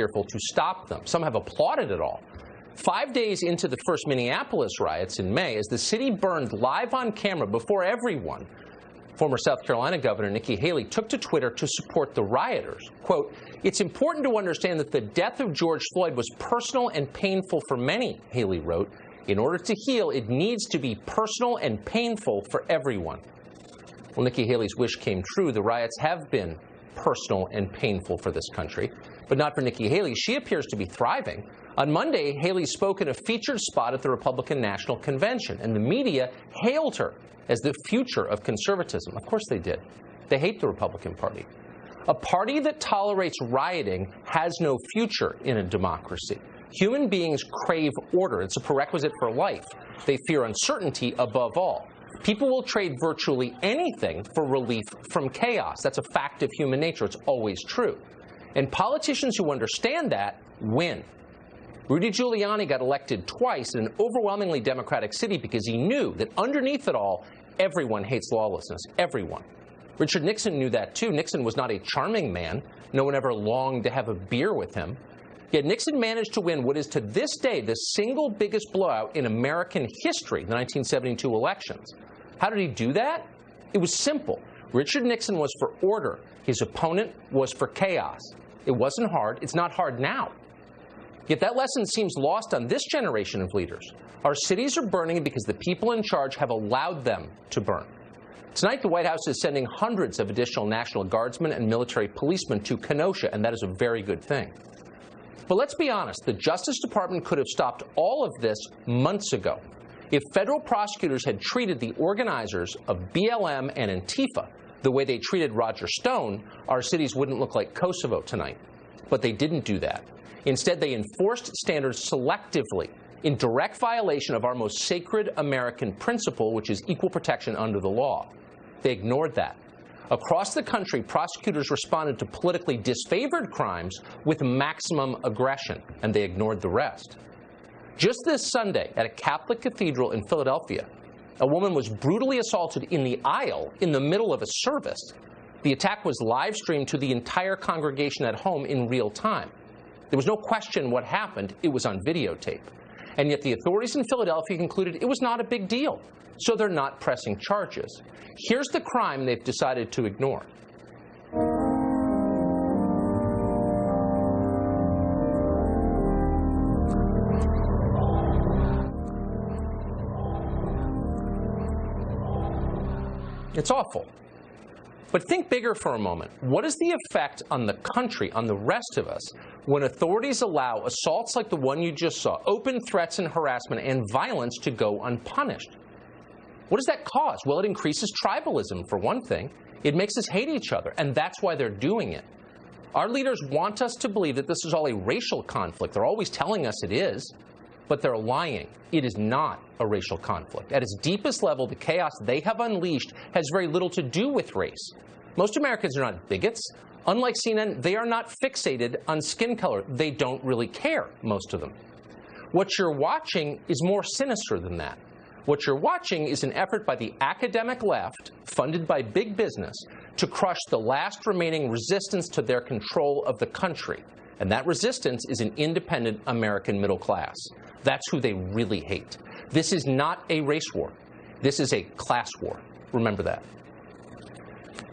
fearful to stop them. Some have applauded it all. 5 days into the first Minneapolis riots in May, as the city burned live on camera before everyone, former South Carolina Governor Nikki Haley took to Twitter to support the rioters. Quote, "It's important to understand that the death of George Floyd was personal and painful for many," Haley wrote. "In order to heal, it needs to be personal and painful for everyone." Well, Nikki Haley's wish came true. The riots have been personal and painful for this country, but not for Nikki Haley. She appears to be thriving. On Monday, Haley spoke in a featured spot at the Republican National Convention, and the media hailed her as the future of conservatism. Of course they did. They hate the Republican Party. A party that tolerates rioting has no future in a democracy. Human beings crave order. It's a prerequisite for life. They fear uncertainty above all. People will trade virtually anything for relief from chaos. That's a fact of human nature. It's always true. And politicians who understand that win. Rudy Giuliani got elected twice in an overwhelmingly Democratic city because he knew that underneath it all, everyone hates lawlessness. Everyone. Richard Nixon knew that too. Nixon was not a charming man. No one ever longed to have a beer with him. Yet Nixon managed to win what is to this day the single biggest blowout in American history, the 1972 elections. How did he do that? It was simple. Richard Nixon was for order. His opponent was for chaos. It wasn't hard. It's not hard now. Yet that lesson seems lost on this generation of leaders. Our cities are burning because the people in charge have allowed them to burn. Tonight, the White House is sending hundreds of additional National Guardsmen and military policemen to Kenosha, and that is a very good thing. But let's be honest, the Justice Department could have stopped all of this months ago. If federal prosecutors had treated the organizers of BLM and Antifa the way they treated Roger Stone, our cities wouldn't look like Kosovo tonight. But they didn't do that. Instead, they enforced standards selectively in direct violation of our most sacred American principle, which is equal protection under the law. They ignored that. Across the country, prosecutors responded to politically disfavored crimes with maximum aggression, and they ignored the rest. Just this Sunday, at a Catholic cathedral in Philadelphia, a woman was brutally assaulted in the aisle in the middle of a service. The attack was live streamed to the entire congregation at home in real time. There was no question what happened. It was on videotape. And yet the authorities in Philadelphia concluded it was not a big deal, so they're not pressing charges. Here's the crime they've decided to ignore. It's awful. But think bigger for a moment. What is the effect on the country, on the rest of us, when authorities allow assaults like the one you just saw, open threats and harassment and violence to go unpunished? What does that cause? Well, it increases tribalism, for one thing. It makes us hate each other, and that's why they're doing it. Our leaders want us to believe that this is all a racial conflict. They're always telling us it is, but they're lying. It is not a racial conflict. At its deepest level, the chaos they have unleashed has very little to do with race. Most Americans are not bigots. Unlike CNN, they are not fixated on skin color. They don't really care, most of them. What you're watching is more sinister than that. What you're watching is an effort by the academic left, funded by big business, to crush the last remaining resistance to their control of the country. And that resistance is an independent American middle class. That's who they really hate. This is not a race war. This is a class war. Remember that.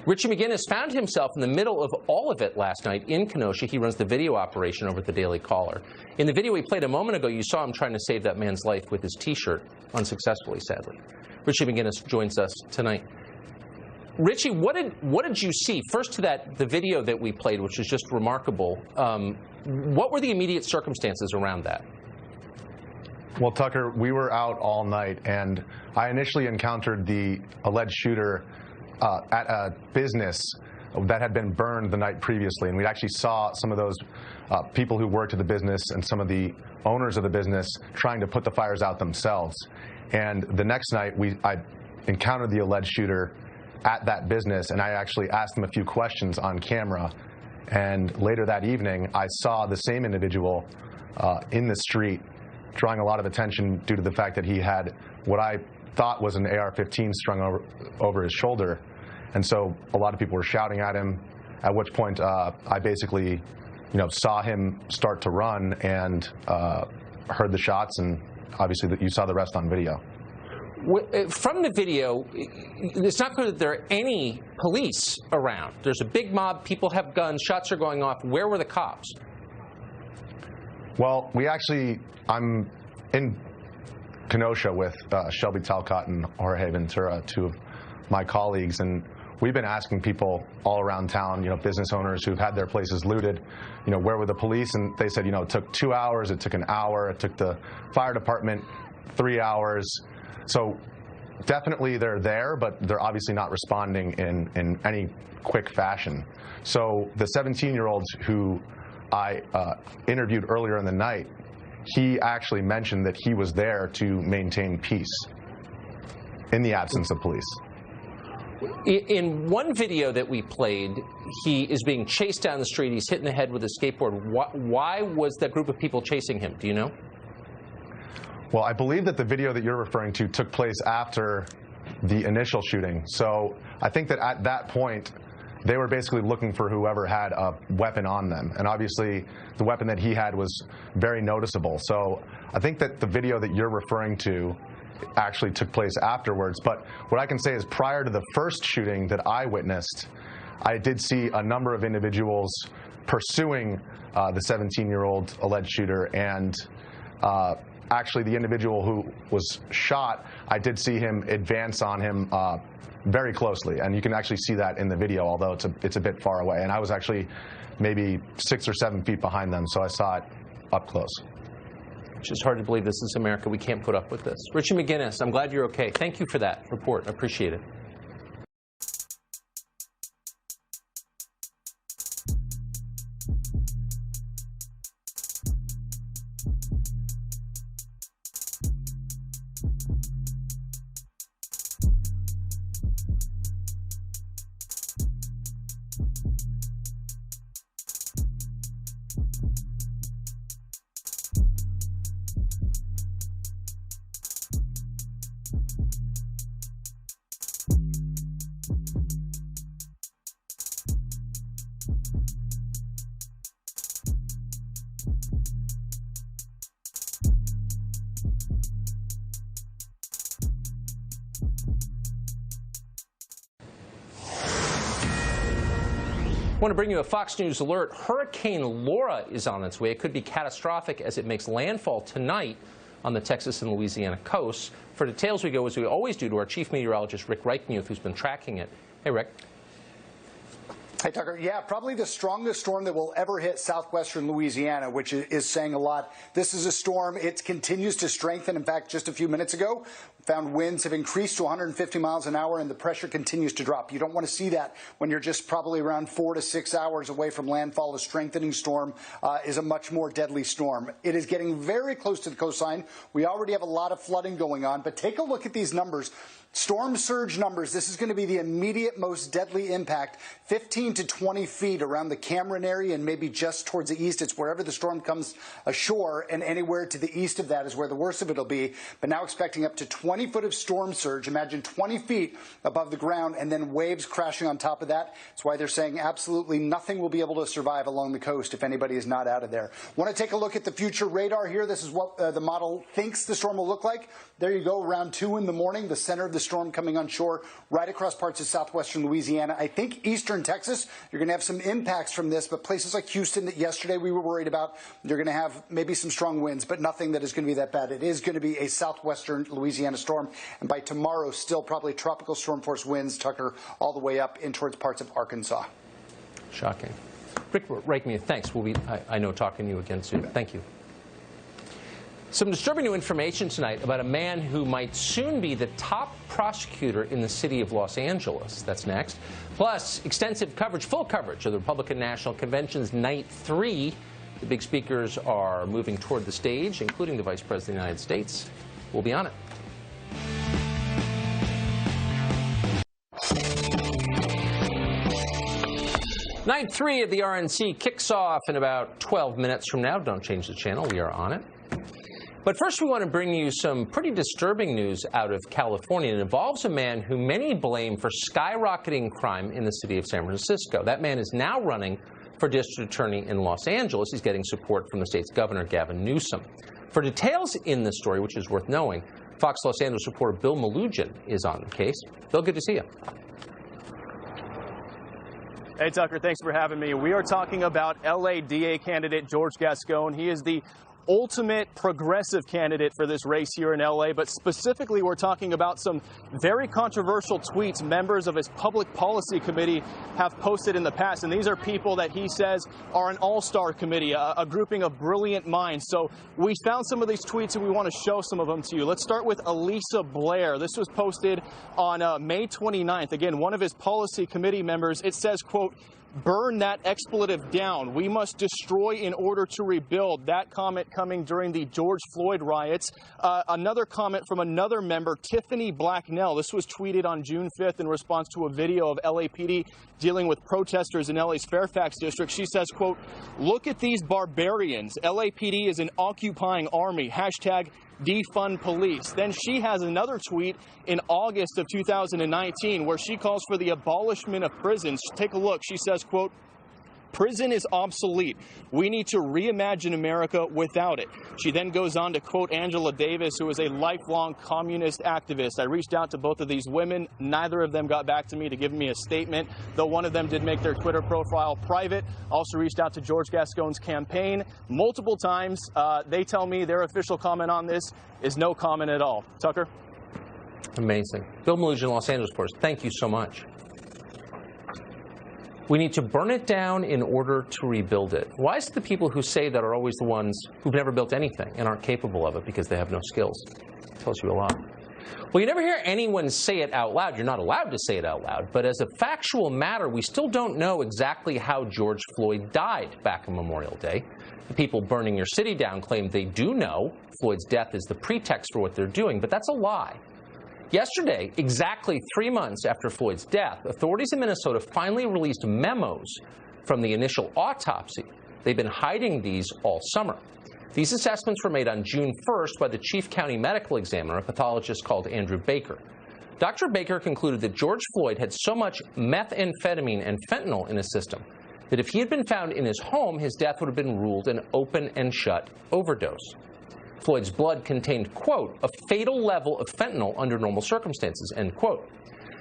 Richie McGinnis found himself in the middle of all of it last night in Kenosha. He runs the video operation over at the Daily Caller. In the video we played a moment ago, you saw him trying to save that man's life with his T-shirt, unsuccessfully, sadly. Richie McGinnis joins us tonight. Richie, what did you see? First to the video that we played, which was just remarkable. What were the immediate circumstances around that? Well, Tucker, we were out all night, and I initially encountered the alleged shooter at a business that had been burned the night previously, and we actually saw some of those people who worked at the business and some of the owners of the business trying to put the fires out themselves. And the next night, I encountered the alleged shooter at that business, and I actually asked him a few questions on camera. And later that evening, I saw the same individual in the street, drawing a lot of attention due to the fact that he had what I thought was an AR-15 strung over his shoulder. And so a lot of people were shouting at him, at which point I basically, saw him start to run and heard the shots, and obviously you saw the rest on video. From the video, it's not clear that there are any police around. There's a big mob, people have guns, shots are going off. Where were the cops? Well, I'm in Kenosha with Shelby Talcott and Jorge Ventura, two of my colleagues, and we've been asking people all around town, business owners who've had their places looted, where were the police? And they said, it took 2 hours, it took an hour, it took the fire department 3 hours. So definitely they're there, but they're obviously not responding in any quick fashion. So the 17-year-old who I interviewed earlier in the night, he actually mentioned that he was there to maintain peace in the absence of police. In one video that we played, he is being chased down the street. He's hit in the head with a skateboard. Why was that group of people chasing him? Do you know? Well, I believe that the video that you're referring to took place after the initial shooting. So I think that at that point, they were basically looking for whoever had a weapon on them. And obviously, the weapon that he had was very noticeable. So I think that the video that you're referring to actually took place afterwards. But what I can say is prior to the first shooting that I witnessed, I did see a number of individuals pursuing the 17-year-old alleged shooter. And actually, the individual who was shot, I did see him advance on him very closely, and you can actually see that in the video, although it's a bit far away. And I was actually maybe 6 or 7 feet behind them, so I saw it up close. It's just hard to believe this is America. We can't put up with this. Richie McGinnis, I'm glad you're okay. Thank you for that report. I appreciate it. I want to bring you a Fox News alert. Hurricane Laura is on its way. It could be catastrophic as it makes landfall tonight on the Texas and Louisiana coasts. For details, we go, as we always do, to our chief meteorologist, Rick Reichmuth, who's been tracking it. Hey, Rick. Hey, Tucker. Yeah, probably the strongest storm that will ever hit southwestern Louisiana, which is saying a lot. This is a storm. It continues to strengthen. In fact, just a few minutes ago, found winds have increased to 150 miles an hour, and the pressure continues to drop. You don't want to see that when you're just probably around 4 to 6 hours away from landfall. A strengthening storm is a much more deadly storm. It is getting very close to the coastline. We already have a lot of flooding going on, but take a look at these numbers. Storm surge numbers. This is going to be the immediate most deadly impact, 15 to 20 feet around the Cameron area and maybe just towards the east. It's wherever the storm comes ashore, and anywhere to the east of that is where the worst of it will be. But now expecting up to 20 foot of storm surge. Imagine 20 feet above the ground and then waves crashing on top of that. That's why they're saying absolutely nothing will be able to survive along the coast if anybody is not out of there. Want to take a look at the future radar here. This is what the model thinks the storm will look like. There you go, around 2 in the morning, the center of the storm coming on shore right across parts of southwestern Louisiana. I think eastern Texas, you're going to have some impacts from this, but places like Houston that yesterday we were worried about, you're going to have maybe some strong winds, but nothing that is going to be that bad. It is going to be a southwestern Louisiana storm, and by tomorrow, still probably tropical storm force winds, Tucker, all the way up in towards parts of Arkansas. Shocking. Rick Reichmuth, thanks. We'll be, I know, talking to you again soon. Thank you. Some disturbing new information tonight about a man who might soon be the top prosecutor in the city of Los Angeles. That's next. Plus, extensive coverage, full coverage of the Republican National Convention's Night 3. The big speakers are moving toward the stage, including the Vice President of the United States. We'll be on it. Night 3 of the RNC kicks off in about 12 minutes from now. Don't change the channel. We are on it. But first, we want to bring you some pretty disturbing news out of California. It involves a man who many blame for skyrocketing crime in the city of San Francisco. That man is now running for district attorney in Los Angeles. He's getting support from the state's governor, Gavin Newsom. For details in this story, which is worth knowing, Fox Los Angeles reporter Bill Malugin is on the case. Bill, good to see you. Hey, Tucker, thanks for having me. We are talking about LA DA candidate George Gascon. He is the ultimate progressive candidate for this race here in LA, but specifically we're talking about some very controversial tweets members of his public policy committee have posted in the past, and these are people that he says are an all-star committee, a grouping of brilliant minds. So we found some of these tweets and we want to show some of them to you. Let's start with Elisa Blair. This was posted on May 29th. Again, one of his policy committee members. It says, quote, "Burn that expletive down. We must destroy in order to rebuild." That comment coming during the George Floyd riots. Another comment from another member, Tiffany Blacknell. This was tweeted on June 5th in response to a video of LAPD dealing with protesters in LA's Fairfax district. She says, quote, "Look at these barbarians. LAPD is an occupying army. Hashtag defund police." Then she has another tweet in August of 2019 where she calls for the abolishment of prisons. Take a look. She says, quote, "Prison is obsolete. We need to reimagine America without it." She then goes on to quote Angela Davis, who is a lifelong communist activist. I reached out to both of these women. Neither of them got back to me to give me a statement, though one of them did make their Twitter profile private. Also reached out to George Gascon's campaign multiple times. They tell me their official comment on this is no comment at all. Tucker? Amazing. Bill Malugin, Los Angeles Post, thank you so much. We need to burn it down in order to rebuild it. Why is it the people who say that are always the ones who've never built anything and aren't capable of it because they have no skills? It tells you a lot. Well, you never hear anyone say it out loud. You're not allowed to say it out loud. But as a factual matter, we still don't know exactly how George Floyd died back on Memorial Day. The people burning your city down claim they do know Floyd's death is the pretext for what they're doing, but that's a lie. Yesterday, exactly 3 months after Floyd's death, authorities in Minnesota finally released memos from the initial autopsy. They've been hiding these all summer. These assessments were made on June 1st by the chief county medical examiner, a pathologist called Andrew Baker. Dr. Baker concluded that George Floyd had so much methamphetamine and fentanyl in his system that if he had been found in his home, his death would have been ruled an open and shut overdose. Floyd's blood contained, quote, "a fatal level of fentanyl under normal circumstances," end quote.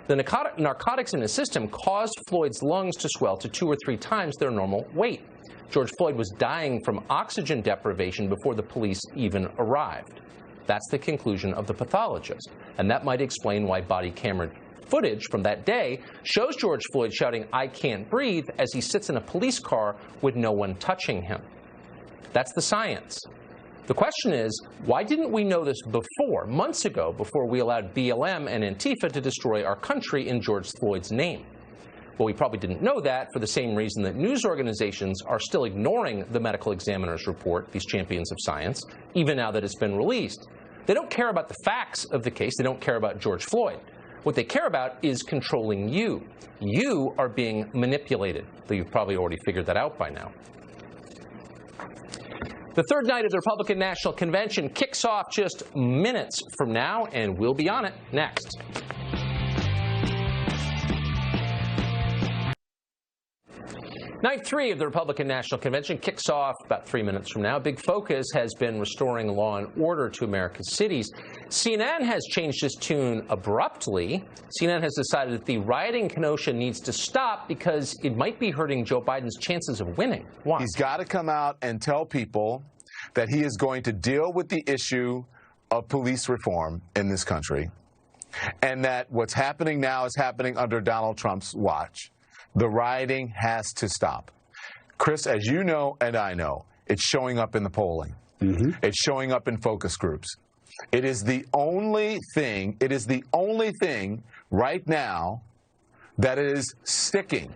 The narcotics in his system caused Floyd's lungs to swell to 2 or 3 times their normal weight. George Floyd was dying from oxygen deprivation before the police even arrived. That's the conclusion of the pathologist, and that might explain why body camera footage from that day shows George Floyd shouting, "I can't breathe," as he sits in a police car with no one touching him. That's the science. The question is, why didn't we know this before, months ago, before we allowed BLM and Antifa to destroy our country in George Floyd's name? Well, we probably didn't know that for the same reason that news organizations are still ignoring the medical examiner's report, these champions of science, even now that it's been released. They don't care about the facts of the case. They don't care about George Floyd. What they care about is controlling you. You are being manipulated, though you've probably already figured that out by now. The third night of the Republican National Convention kicks off just minutes from now, and we'll be on it next. Night 3 of the Republican National Convention kicks off about 3 minutes from now. Big focus has been restoring law and order to America's cities. CNN has changed its tune abruptly. CNN has decided that the rioting in Kenosha needs to stop because it might be hurting Joe Biden's chances of winning. Why? He's got to come out and tell people that he is going to deal with the issue of police reform in this country, and that what's happening now is happening under Donald Trump's watch. The rioting has to stop. Chris, as you know and I know, it's showing up in the polling. It's showing up in focus groups. It is the only thing right now that is sticking.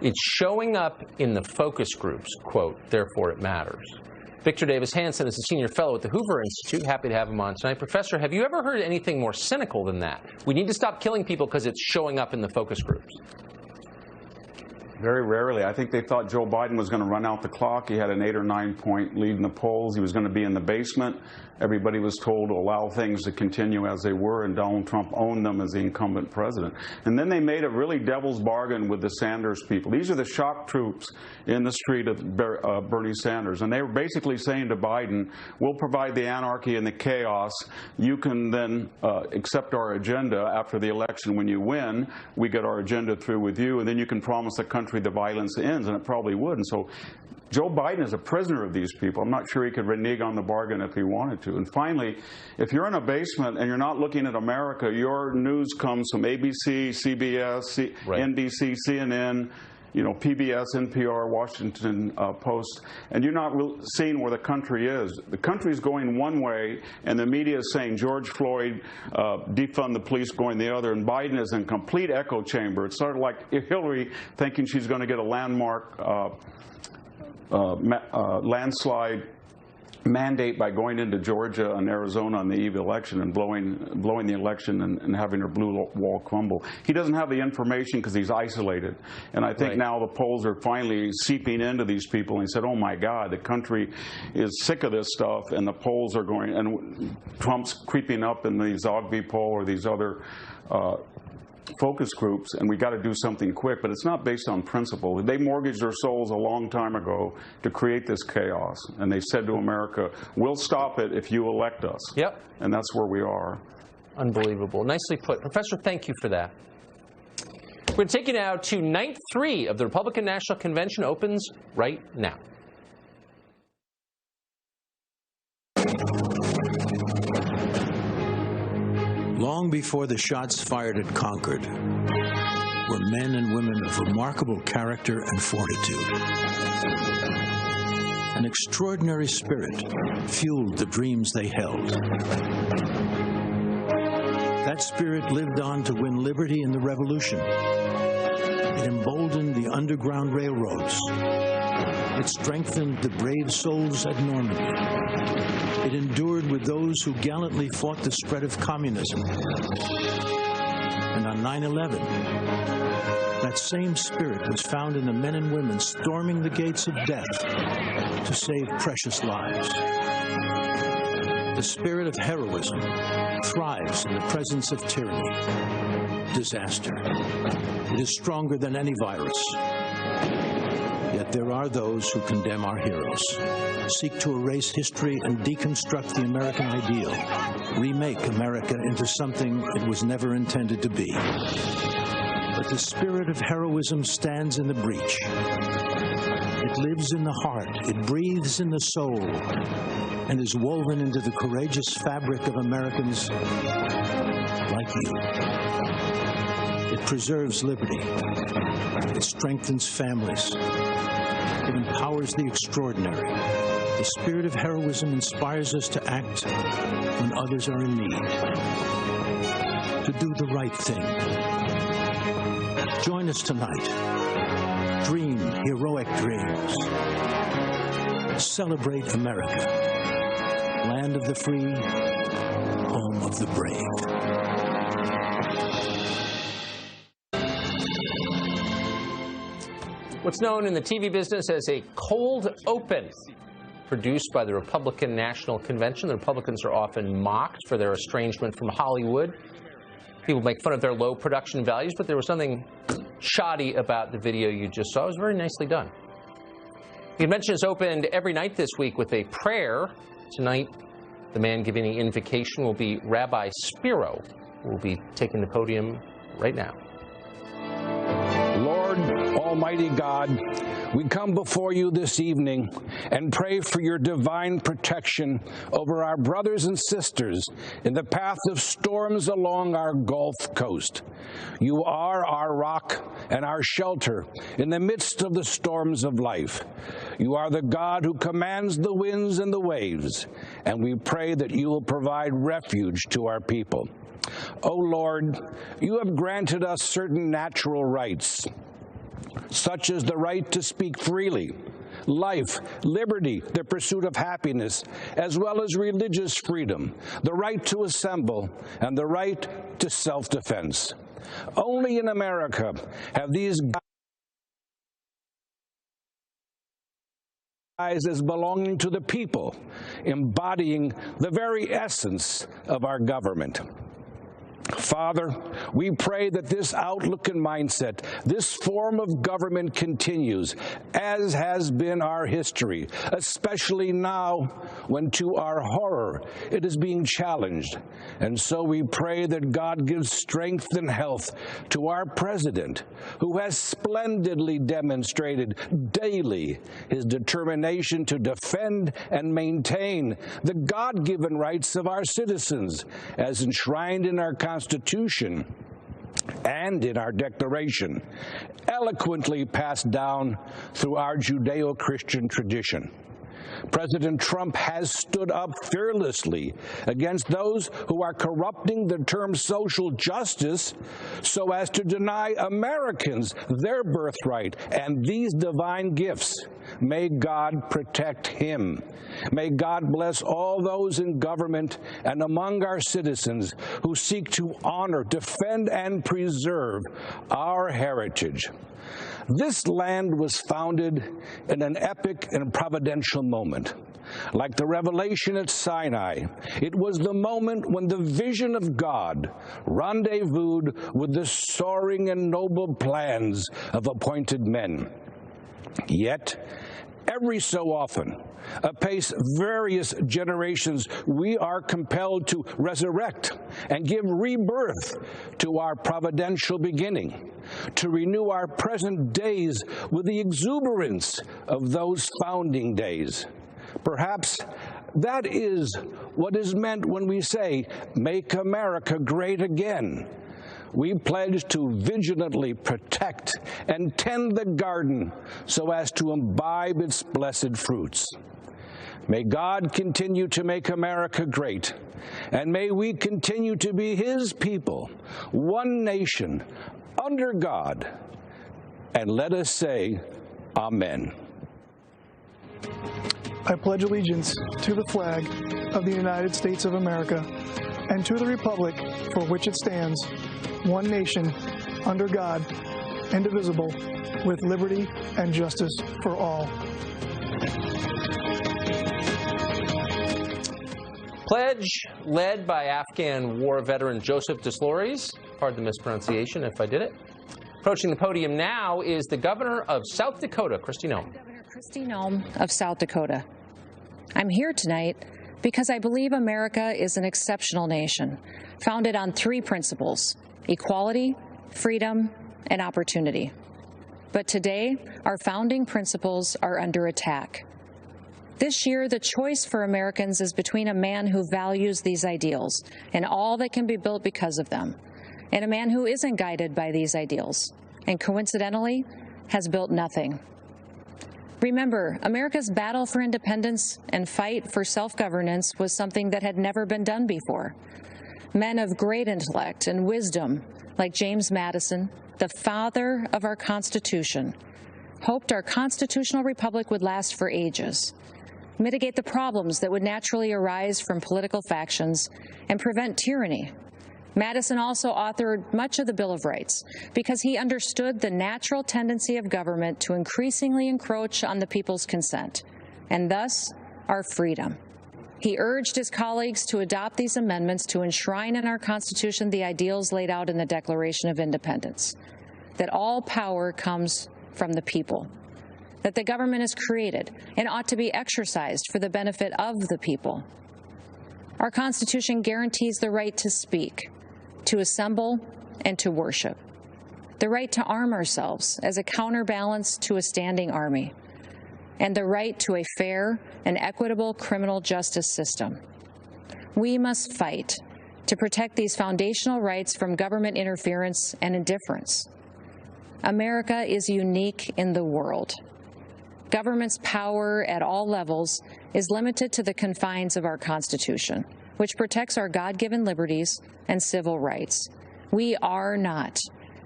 It's showing up in the focus groups, quote, therefore it matters. Victor Davis Hanson is a senior fellow at the Hoover Institute. Happy to have him on tonight. Professor, have you ever heard anything more cynical than that? We need to stop killing people because it's showing up in the focus groups. Very rarely. I think they thought Joe Biden was going to run out the clock. He had an 8 or 9 point lead in the polls. He was going to be in the basement. Everybody was told to allow things to continue as they were, and Donald Trump owned them as the incumbent president. And then they made a really devil's bargain with the Sanders people. These are the shock troops in the street of Bernie Sanders. And they were basically saying to Biden, we'll provide the anarchy and the chaos. You can then accept our agenda after the election. When you win, we get our agenda through with you, and then you can promise the country the violence ends, and it probably would. And so Joe Biden is a prisoner of these people. I'm not sure he could renege on the bargain if he wanted to. And finally, if you're in a basement and you're not looking at America, your news comes from ABC, CBS, NBC, CNN, PBS, NPR, Washington Post, and you're not seeing where the country is. The country's going one way, and the media is saying George Floyd, defund the police, going the other, and Biden is in complete echo chamber. It's sort of like Hillary thinking she's going to get a landmark landslide mandate by going into Georgia and Arizona on the eve of the election and blowing the election and having her blue wall crumble. He doesn't have the information because he's isolated. And I think now the polls are finally seeping into these people. And he said, oh my God, the country is sick of this stuff, and the polls are going, and Trump's creeping up in the Zogby poll or these other focus groups, and we got to do something quick. But it's not based on principle. They mortgaged their souls a long time ago to create this chaos, and they said to America, we'll stop it if you elect us. Yep. And that's where we are. Unbelievable. Nicely put. Professor, thank you for that. We're going to take you now to night 3 of the Republican National Convention. Opens right now. Long before the shots fired at Concord were men and women of remarkable character and fortitude. An extraordinary spirit fueled the dreams they held. That spirit lived on to win liberty in the Revolution. It emboldened the Underground Railroads. It strengthened the brave souls at Normandy. It endured with those who gallantly fought the spread of communism. And on 9/11, that same spirit was found in the men and women storming the gates of death to save precious lives. The spirit of heroism thrives in the presence of tyranny, disaster. It is stronger than any virus. Yet there are those who condemn our heroes, seek to erase history and deconstruct the American ideal, remake America into something it was never intended to be. But the spirit of heroism stands in the breach. It lives in the heart, it breathes in the soul, and is woven into the courageous fabric of Americans like you. It preserves liberty. It strengthens families. It empowers the extraordinary. The spirit of heroism inspires us to act when others are in need, to do the right thing. Join us tonight. Dream heroic dreams. Celebrate America, land of the free, home of the brave. What's known in the TV business as a cold open, produced by the Republican National Convention. The Republicans are often mocked for their estrangement from Hollywood. People make fun of their low production values, but there was something shoddy about the video you just saw. It was very nicely done. The convention is opened every night this week with a prayer. Tonight, the man giving the invocation will be Rabbi Spiro, who will be taking the podium right now. Lord, Almighty God, we come before you this evening and pray for your divine protection over our brothers and sisters in the path of storms along our Gulf Coast. You are our rock and our shelter in the midst of the storms of life. You are the God who commands the winds and the waves, and we pray that you will provide refuge to our people. O Lord, you have granted us certain natural rights, such as the right to speak freely, life, liberty, the pursuit of happiness, as well as religious freedom, the right to assemble, and the right to self-defense. Only in America have these as belonging to the people, embodying the very essence of our government. Father, we pray that this outlook and mindset, this form of government continues, as has been our history, especially now when, to our horror, it is being challenged. And so we pray that God gives strength and health to our president, who has splendidly demonstrated daily his determination to defend and maintain the God-given rights of our citizens, as enshrined in our Constitution and in our Declaration, eloquently passed down through our Judeo-Christian tradition. President Trump has stood up fearlessly against those who are corrupting the term social justice so as to deny Americans their birthright and these divine gifts. May God protect him. May God bless all those in government and among our citizens who seek to honor, defend, and preserve our heritage. This land was founded in an epic and providential moment. Like the revelation at Sinai, it was the moment when the vision of God rendezvoused with the soaring and noble plans of appointed men. Yet, every so often, apace various generations, we are compelled to resurrect and give rebirth to our providential beginning, to renew our present days with the exuberance of those founding days. Perhaps that is what is meant when we say, "Make America great again." We pledge to vigilantly protect and tend the garden so as to imbibe its blessed fruits. May God continue to make America great, and may we continue to be His people, one nation, under God. And let us say, Amen. I pledge allegiance to the flag of the United States of America and to the republic for which it stands, one nation, under God, indivisible, with liberty and justice for all. Pledge led by Afghan war veteran Joseph Deslores. Pardon the mispronunciation if I did it. Approaching the podium now is the governor of South Dakota, Kristi Noem. Governor Kristi Noem of South Dakota. I'm here tonight because I believe America is an exceptional nation, founded on three principles: equality, freedom, and opportunity. But today, our founding principles are under attack. This year, the choice for Americans is between a man who values these ideals and all that can be built because of them, and a man who isn't guided by these ideals, and coincidentally, has built nothing. Remember, America's battle for independence and fight for self-governance was something that had never been done before. Men of great intellect and wisdom, like James Madison, the father of our Constitution, hoped our constitutional republic would last for ages, mitigate the problems that would naturally arise from political factions, and prevent tyranny. Madison also authored much of the Bill of Rights because he understood the natural tendency of government to increasingly encroach on the people's consent, and thus our freedom. He urged his colleagues to adopt these amendments to enshrine in our Constitution the ideals laid out in the Declaration of Independence, that all power comes from the people, that the government is created and ought to be exercised for the benefit of the people. Our Constitution guarantees the right to speak, to assemble, and to worship, the right to arm ourselves as a counterbalance to a standing army, and the right to a fair and equitable criminal justice system. We must fight to protect these foundational rights from government interference and indifference. America is unique in the world. Government's power at all levels is limited to the confines of our Constitution, which protects our God-given liberties and civil rights. We are not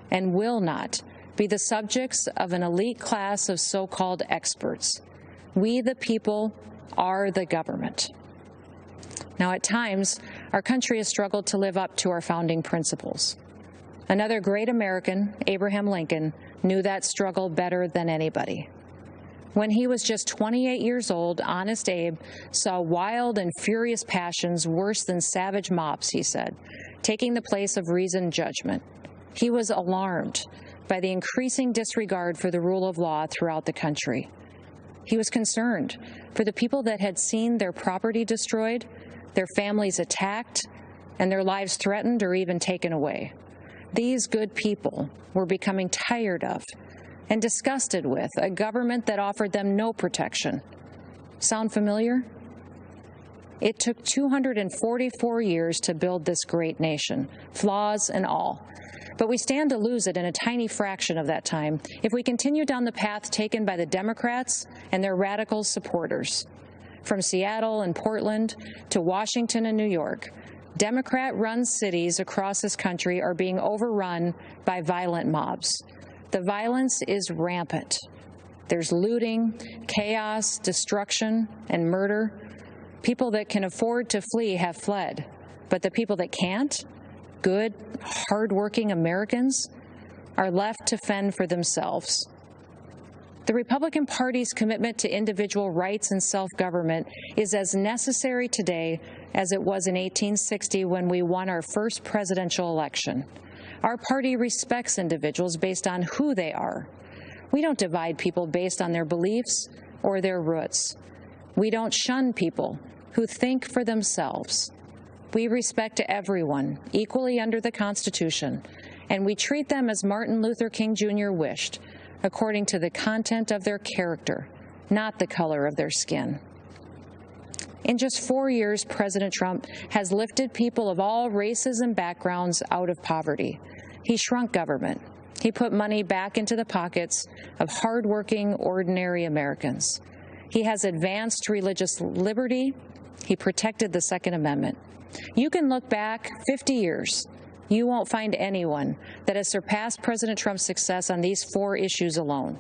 and will not be the subjects of an elite class of so-called experts. We, the people, are the government. Now, at times, our country has struggled to live up to our founding principles. Another great American, Abraham Lincoln, knew that struggle better than anybody. When he was just 28 years old, Honest Abe saw wild and furious passions worse than savage mobs, he said, taking the place of reasoned judgment. He was alarmed by the increasing disregard for the rule of law throughout the country. He was concerned for the people that had seen their property destroyed, their families attacked, and their lives threatened or even taken away. These good people were becoming tired of and disgusted with a government that offered them no protection. Sound familiar? It took 244 years to build this great nation, flaws and all. But we stand to lose it in a tiny fraction of that time if we continue down the path taken by the Democrats and their radical supporters. From Seattle and Portland to Washington and New York, Democrat-run cities across this country are being overrun by violent mobs. The violence is rampant. There's looting, chaos, destruction, and murder. People that can afford to flee have fled, but the people that can't, good, hardworking Americans, are left to fend for themselves. The Republican Party's commitment to individual rights and self-government is as necessary today as it was in 1860 when we won our first presidential election. Our party respects individuals based on who they are. We don't divide people based on their beliefs or their roots. We don't shun people who think for themselves. We respect everyone equally under the Constitution, and we treat them as Martin Luther King Jr. wished, according to the content of their character, not the color of their skin. In just 4 years, President Trump has lifted people of all races and backgrounds out of poverty. He shrunk government. He put money back into the pockets of hardworking, ordinary Americans. He has advanced religious liberty. He protected the Second Amendment. You can look back 50 years. You won't find anyone that has surpassed President Trump's success on these 4 issues alone.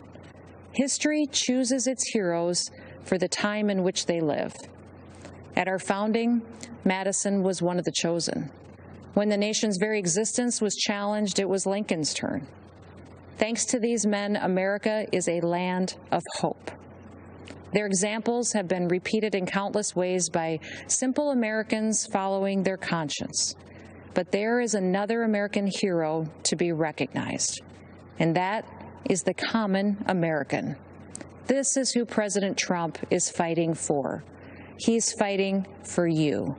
History chooses its heroes for the time in which they live. At our founding, Madison was one of the chosen. When the nation's very existence was challenged, it was Lincoln's turn. Thanks to these men, America is a land of hope. Their examples have been repeated in countless ways by simple Americans following their conscience. But there is another American hero to be recognized, and that is the common American. This is who President Trump is fighting for. He's fighting for you.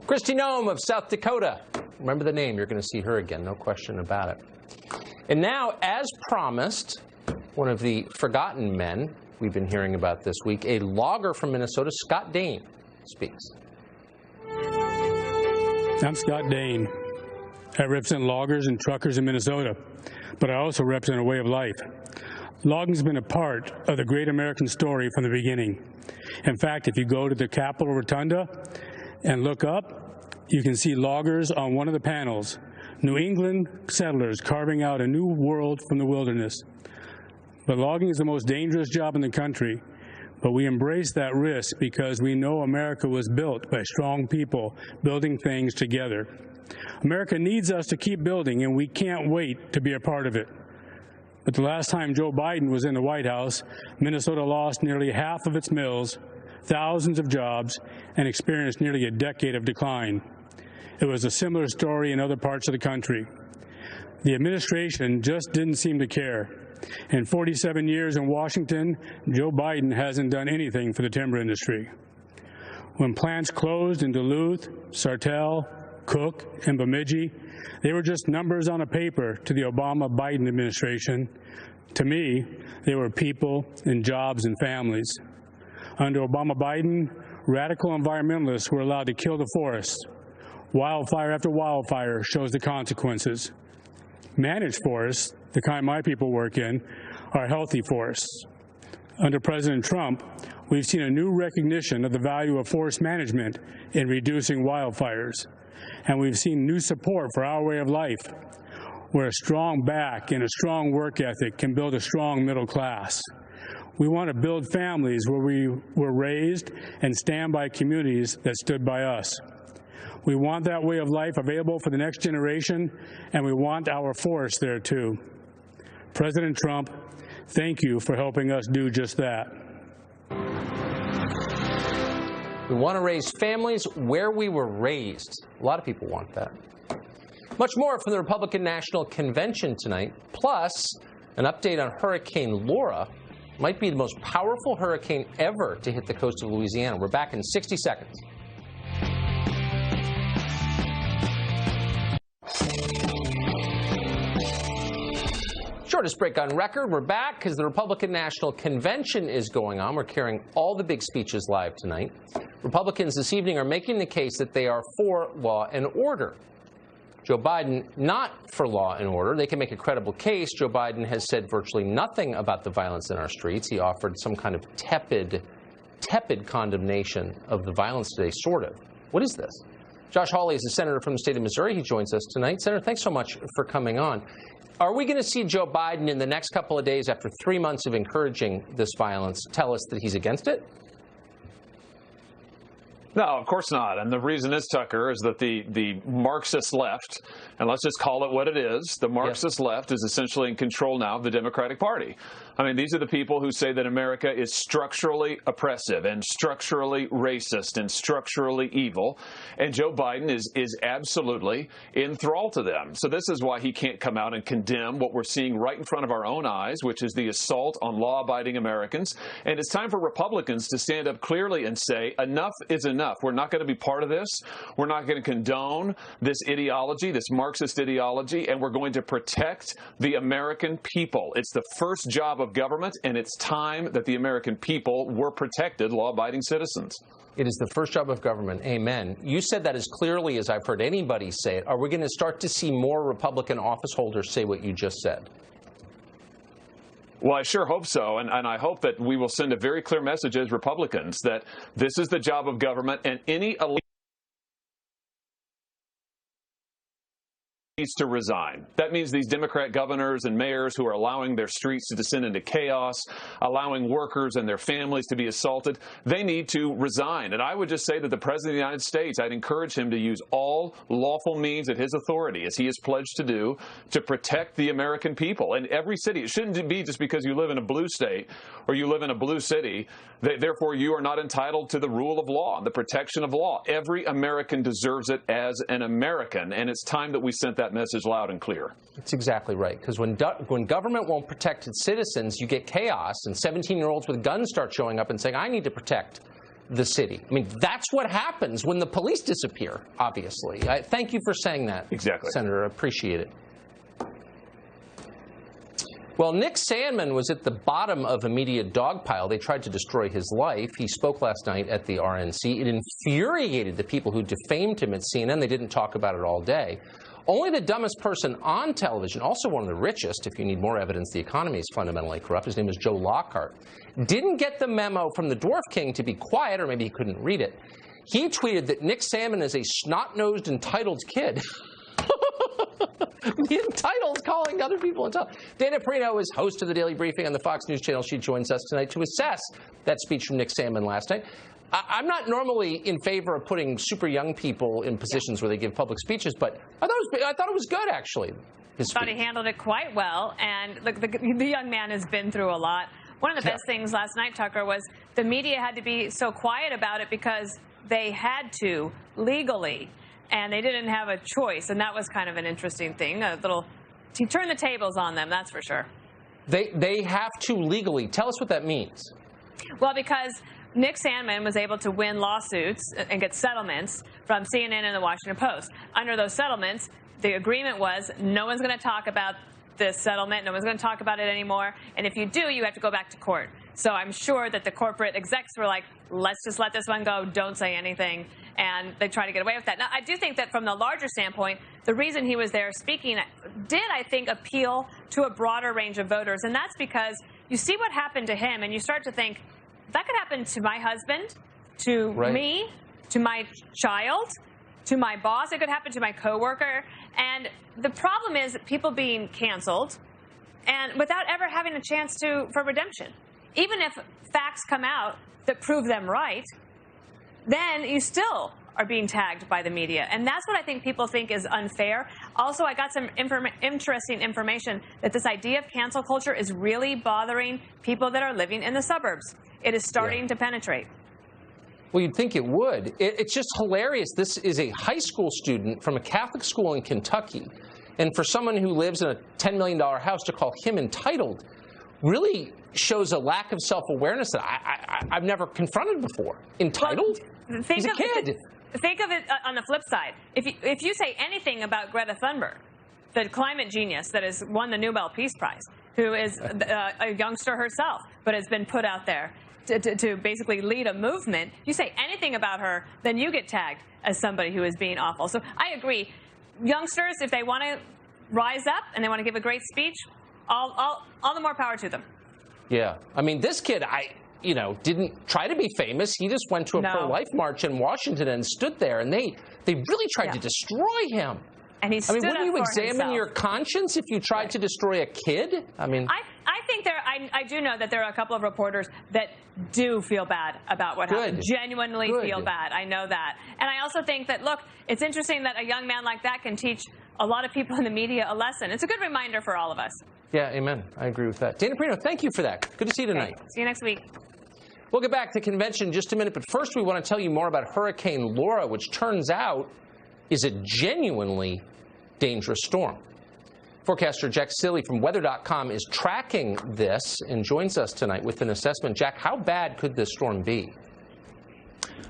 Kristi Noem of South Dakota. Remember the name. You're going to see her again. No question about it. And now, as promised, one of the forgotten men we've been hearing about this week, a logger from Minnesota, Scott Dane, speaks. I'm Scott Dane. I represent loggers and truckers in Minnesota, but I also represent a way of life. Logging's been a part of the great American story from the beginning. In fact, if you go to the Capitol Rotunda and look up, you can see loggers on one of the panels, New England settlers carving out a new world from the wilderness. But logging is the most dangerous job in the country, but we embrace that risk because we know America was built by strong people building things together. America needs us to keep building, and we can't wait to be a part of it. But the last time Joe Biden was in the White House, Minnesota lost nearly half of its mills, thousands of jobs, and experienced nearly a decade of decline. It was a similar story in other parts of the country. The administration just didn't seem to care. In 47 years in Washington, Joe Biden hasn't done anything for the timber industry. When plants closed in Duluth, Sartell, Cook, and Bemidji, they were just numbers on a paper to the Obama-Biden administration. To me, they were people and jobs and families. Under Obama-Biden, radical environmentalists were allowed to kill the forests. Wildfire after wildfire shows the consequences. Managed forests, the kind my people work in, are healthy forests. Under President Trump, we've seen a new recognition of the value of forest management in reducing wildfires. And we've seen new support for our way of life, where a strong back and a strong work ethic can build a strong middle class. We want to build families where we were raised and stand by communities that stood by us. We want that way of life available for the next generation, and we want our forests there too. President Trump, Thank you for helping us do just that. We want to raise families where we were raised. A lot of people want that. Much more from the Republican National Convention tonight, plus an update on Hurricane Laura. Might be the most powerful hurricane ever to hit the coast of Louisiana. We're back in 60 seconds. Shortest break on record. We're back because the Republican National Convention is going on. We're carrying all the big speeches live tonight. Republicans this evening are making the case that they are for law and order. Joe Biden, not for law and order. They can make a credible case. Joe Biden has said virtually nothing about the violence in our streets. He offered some kind of tepid condemnation of the violence today, sort of. What is this? Josh Hawley is a senator from the state of Missouri. He joins us tonight. Senator, thanks so much for coming on. Are we going to see Joe Biden in the next couple of days, after 3 months of encouraging this violence, tell us that he's against it? No, of course not. And the reason is, Tucker, is that the Marxist left, and let's just call it what it is, the Marxist left is essentially in control now of the Democratic Party. I mean, these are the people who say that America is structurally oppressive and structurally racist and structurally evil. And Joe Biden is absolutely in thrall to them. So this is why he can't come out and condemn what we're seeing right in front of our own eyes, which is the assault on law-abiding Americans. And it's time for Republicans to stand up clearly and say, enough is enough. We're not going to be part of this. We're not going to condone this ideology, this Marxist ideology, and we're going to protect the American people. It's the first job of government, and it's time that the American people were protected, law-abiding citizens. It is the first job of government. Amen. You said that as clearly as I've heard anybody say it. Are we going to start to see more Republican office holders say what you just said? Well, I sure hope so, and I hope that we will send a very clear message as Republicans that this is the job of government, and any elite needs to resign. That means these Democrat governors and mayors who are allowing their streets to descend into chaos, allowing workers and their families to be assaulted, they need to resign. And I would just say that the President of the United States, I'd encourage him to use all lawful means at his authority, as he has pledged to do, to protect the American people. And every city, it shouldn't be just because you live in a blue state or you live in a blue city, therefore you are not entitled to the rule of law, the protection of law. Every American deserves it as an American, and it's time that we sent that message loud and clear. That's exactly right, because when government won't protect its citizens, you get chaos, and 17-year-olds with guns start showing up and saying, I need to protect the city. I mean, that's what happens when the police disappear, obviously. Thank you for saying that, exactly, Senator. I appreciate it. Well, Nick Sandmann was at the bottom of a media dogpile. They tried to destroy his life. He spoke last night at the RNC. It infuriated the people who defamed him at CNN. They didn't talk about it all day. Only the dumbest person on television, also one of the richest, if you need more evidence the economy is fundamentally corrupt, his name is Joe Lockhart, didn't get the memo from the Dwarf King to be quiet, or maybe he couldn't read it. He tweeted that Nick Sandmann is a snot-nosed, entitled kid. The entitled, calling other people entitled. Dana Perino is host of the Daily Briefing on the Fox News Channel. She joins us tonight to assess that speech from Nick Sandmann last night. I'm not normally in favor of putting super young people in positions where they give public speeches, but I thought it was good, actually. I thought he handled it quite well, and the young man has been through a lot. One of the best things last night, Tucker, was the media had to be so quiet about it because they had to, legally, and they didn't have a choice, and that was kind of an interesting thing. He turned the tables on them, that's for sure. They have to legally. Tell us what that means. Well, because Nick Sandmann was able to win lawsuits and get settlements from CNN and the Washington Post. Under those settlements, the agreement was no one's going to talk about this settlement, no one's going to talk about it anymore, and if you do, you have to go back to court. So I'm sure that the corporate execs were like, let's just let this one go, don't say anything, and they try to get away with that. Now, I do think that from the larger standpoint, the reason he was there speaking did, I think, appeal to a broader range of voters, and that's because you see what happened to him, and you start to think, that could happen to my husband, to me, to my child, to my boss. It could happen to my coworker. And the problem is people being canceled and without ever having a chance for redemption. Even if facts come out that prove them right, then you still are being tagged by the media. And that's what I think people think is unfair. Also, I got some interesting information that this idea of cancel culture is really bothering people that are living in the suburbs. It is starting to penetrate. Well, you'd think it would. It's just hilarious. This is a high school student from a Catholic school in Kentucky. And for someone who lives in a $10 million house to call him entitled really shows a lack of self-awareness that I've never confronted before. Entitled? Well, he's a kid. Think of it on the flip side. If you say anything about Greta Thunberg, the climate genius that has won the Nobel Peace Prize, who is a youngster herself, but has been put out there to basically lead a movement, you say anything about her, then you get tagged as somebody who is being awful. So I agree. Youngsters, if they want to rise up and they want to give a great speech, all the more power to them. Yeah. I mean, this kid, didn't try to be famous. He just went to a pro-life march in Washington and stood there, and they really tried to destroy him. And he stood wouldn't you up for examine himself. your conscience if you tried to destroy a kid? I mean, I think I do know that there are a couple of reporters that do feel bad about what happened. Genuinely feel bad. I know that. And I also think that, look, it's interesting that a young man like that can teach a lot of people in the media a lesson. It's a good reminder for all of us. Yeah, amen. I agree with that. Dana Perino, thank you for that. Good to see you tonight. See you next week. We'll get back to the convention in just a minute, but first we want to tell you more about Hurricane Laura, which turns out is a genuinely dangerous storm. Forecaster Jack Silly from weather.com is tracking this and joins us tonight with an assessment. Jack, how bad could this storm be?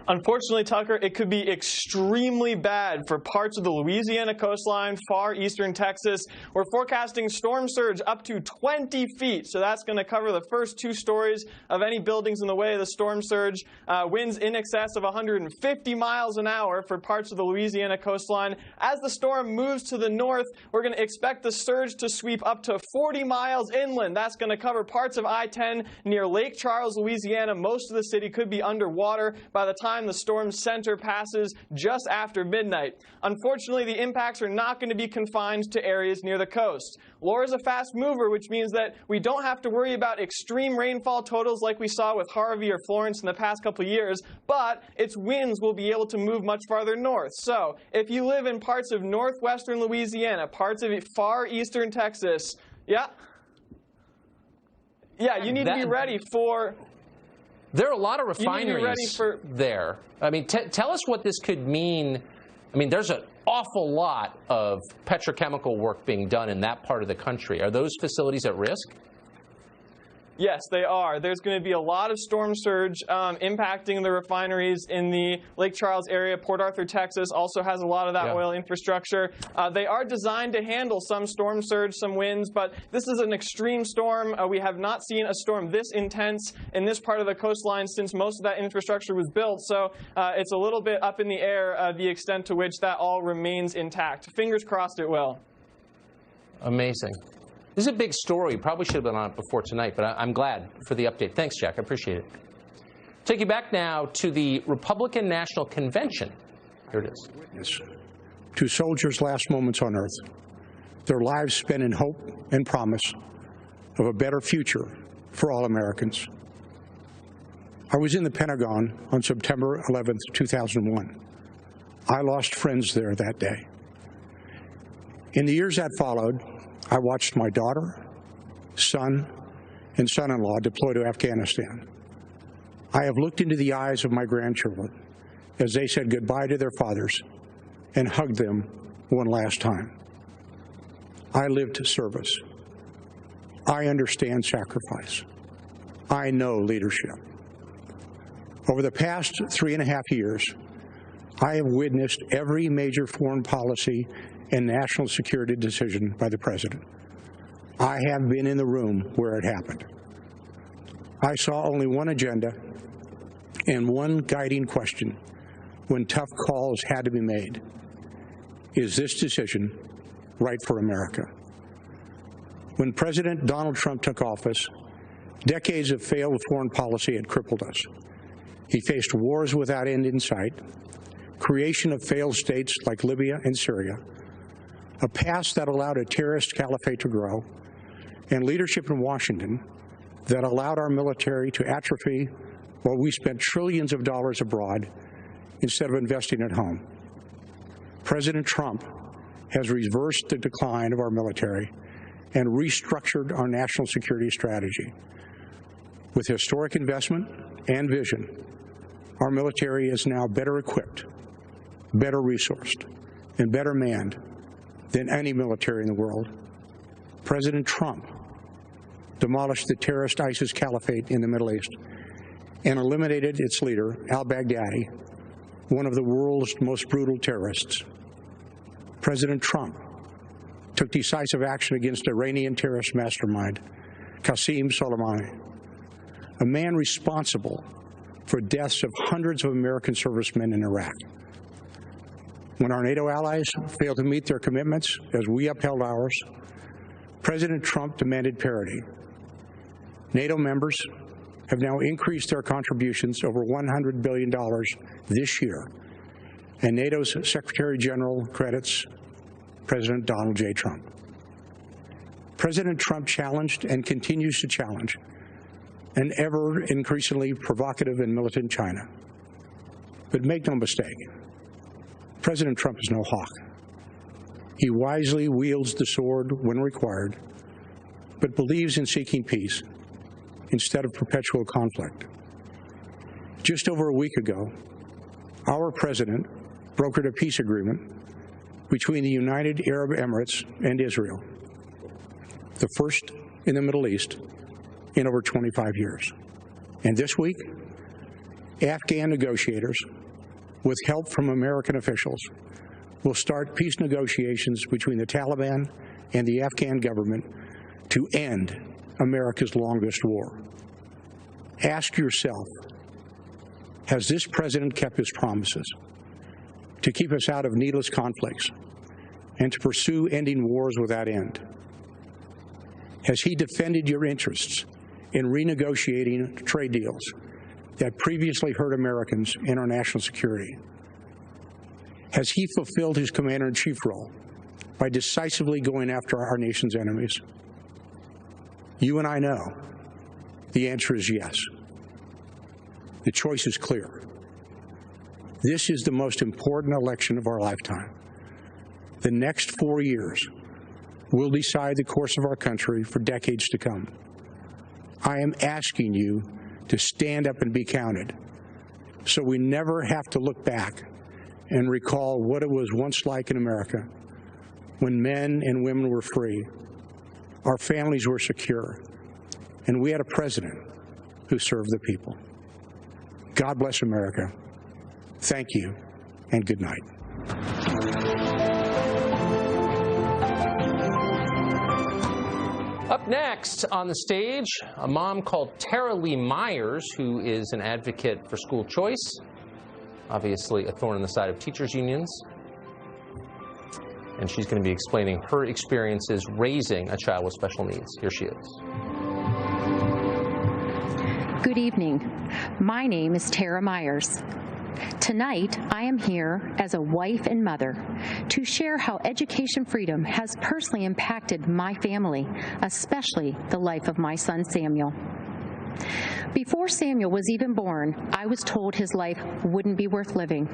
Unfortunately, Tucker, it could be extremely bad for parts of the Louisiana coastline, far eastern Texas. We're forecasting storm surge up to 20 feet, so that's going to cover the first 2 stories of any buildings in the way of the storm surge. Winds in excess of 150 miles an hour for parts of the Louisiana coastline. As the storm moves to the north, we're going to expect the surge to sweep up to 40 miles inland. That's going to cover parts of I-10 near Lake Charles, Louisiana. Most of the city could be underwater by the time the storm's center passes just after midnight. Unfortunately, the impacts are not going to be confined to areas near the coast. Laura is a fast mover, which means that we don't have to worry about extreme rainfall totals like we saw with Harvey or Florence in the past couple of years, but its winds will be able to move much farther north. So if you live in parts of northwestern Louisiana, parts of far eastern Texas, you need to be ready for... There are a lot of refineries there. I mean, tell us what this could mean. I mean, there's an awful lot of petrochemical work being done in that part of the country. Are those facilities at risk? Yes, they are. There's going to be a lot of storm surge impacting the refineries in the Lake Charles area. Port Arthur, Texas also has a lot of that oil infrastructure. They are designed to handle some storm surge, some winds, but this is an extreme storm. We have not seen a storm this intense in this part of the coastline since most of that infrastructure was built. So it's a little bit up in the air, the extent to which that all remains intact. Fingers crossed it will. Amazing. This is a big story. Probably should have been on it before tonight, but I'm glad for the update. Thanks, Jack. I appreciate it. Take you back now to the Republican National Convention. Here it is. Witness to soldiers' last moments on Earth, their lives spent in hope and promise of a better future for all Americans. I was in the Pentagon on September 11th, 2001. I lost friends there that day. In the years that followed, I watched my daughter, son, and son-in-law deploy to Afghanistan. I have looked into the eyes of my grandchildren as they said goodbye to their fathers and hugged them one last time. I lived service. I understand sacrifice. I know leadership. Over the past 3.5 years, I have witnessed every major foreign policy and national security decision by the President. I have been in the room where it happened. I saw only one agenda and one guiding question when tough calls had to be made. Is this decision right for America? When President Donald Trump took office, decades of failed foreign policy had crippled us. He faced wars without end in sight, creation of failed states like Libya and Syria, a past that allowed a terrorist caliphate to grow, and leadership in Washington that allowed our military to atrophy while we spent trillions of dollars abroad instead of investing at home. President Trump has reversed the decline of our military and restructured our national security strategy. With historic investment and vision, our military is now better equipped, better resourced, and better manned than any military in the world. President Trump demolished the terrorist ISIS caliphate in the Middle East and eliminated its leader, al-Baghdadi, one of the world's most brutal terrorists. President Trump took decisive action against Iranian terrorist mastermind, Qasem Soleimani, a man responsible for deaths of hundreds of American servicemen in Iraq. When our NATO allies failed to meet their commitments, as we upheld ours, President Trump demanded parity. NATO members have now increased their contributions over $100 billion this year, and NATO's Secretary General credits President Donald J. Trump. President Trump challenged and continues to challenge an ever increasingly provocative and militant China. But make no mistake, President Trump is no hawk. He wisely wields the sword when required, but believes in seeking peace instead of perpetual conflict. Just over a week ago, our president brokered a peace agreement between the United Arab Emirates and Israel, the first in the Middle East in over 25 years. And this week, Afghan negotiators, with help from American officials, will start peace negotiations between the Taliban and the Afghan government to end America's longest war. Ask yourself, has this president kept his promises to keep us out of needless conflicts and to pursue ending wars without end? Has he defended your interests in renegotiating trade deals that previously hurt Americans and our national security? Has he fulfilled his commander-in-chief role by decisively going after our nation's enemies? You and I know the answer is yes. The choice is clear. This is the most important election of our lifetime. The next 4 years will decide the course of our country for decades to come. I am asking you to stand up and be counted, so we never have to look back and recall what it was once like in America when men and women were free, our families were secure, and we had a president who served the people. God bless America. Thank you, and good night. Up next on the stage, a mom called Tara Lee Myers, who is an advocate for school choice, obviously a thorn in the side of teachers' unions. And she's going to be explaining her experiences raising a child with special needs. Here she is. Good evening. My name is Tara Myers. Tonight, I am here as a wife and mother to share how education freedom has personally impacted my family, especially the life of my son Samuel. Before Samuel was even born, I was told his life wouldn't be worth living.